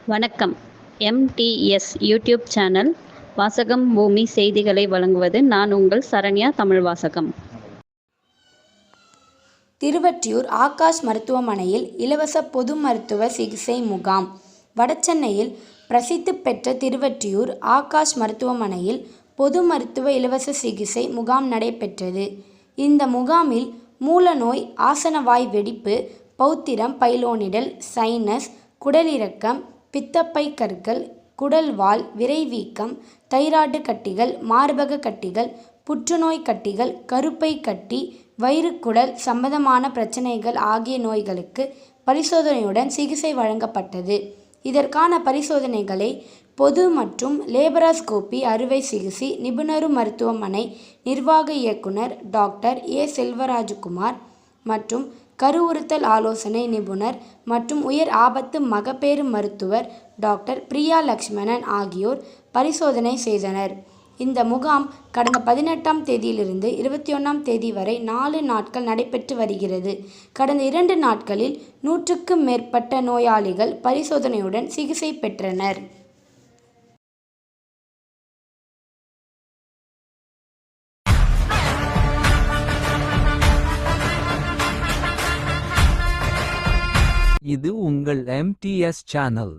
வணக்கம். MTS YouTube channel வாசகம் பூமி செய்திகளை வழங்குவது நான் உங்கள் சரண்யா தமிழ் வாசகம். திருவொற்றியூர் ஆகாஷ் மருத்துவமனையில் இலவச பொது மருத்துவ சிகிச்சை முகாம். வடசென்னையில் பிரசித்தி பெற்ற திருவொற்றியூர் ஆகாஷ் மருத்துவமனையில் பொது மருத்துவ இலவச சிகிச்சை முகாம் நடைபெற்றது. இந்த முகாமில் மூலநோய், ஆசனவாய் வெடிப்பு, பௌத்திரம், பைலோனிடல், சைனஸ், குடலிறக்கம், பித்தப்பை கற்கள், குடல்வால், விரைவீக்கம், தைராய்டு கட்டிகள், மார்பக கட்டிகள், புற்றுநோய் கட்டிகள், கருப்பை கட்டி, வயிறுக்குடல் சம்பந்தமான பிரச்சனைகள் ஆகிய நோய்களுக்கு பரிசோதனையுடன் சிகிச்சை வழங்கப்பட்டது. இதற்கான பரிசோதனைகளை பொது மற்றும் லேபராஸ்கோபி அறுவை சிகிச்சை நிபுணர் மருத்துவமனை நிர்வாக இயக்குனர் டாக்டர் ஏ. செல்வராஜ்குமார் மற்றும் கருவுறுத்தல் ஆலோசனை நிபுணர் மற்றும் உயர் ஆபத்து மகப்பேறு மருத்துவர் டாக்டர் பிரியா லட்சுமணன் ஆகியோர் பரிசோதனை செய்தனர். இந்த முகாம் கடந்த 18ஆம் தேதியிலிருந்து 21ஆம் தேதி வரை 4 நாட்கள் நடைபெற்று வருகிறது. கடந்த 2 நாட்களில் 100க்கும் மேற்பட்ட நோயாளிகள் பரிசோதனையுடன் சிகிச்சை பெற்றனர். இது உங்கள் MTS சேனல்.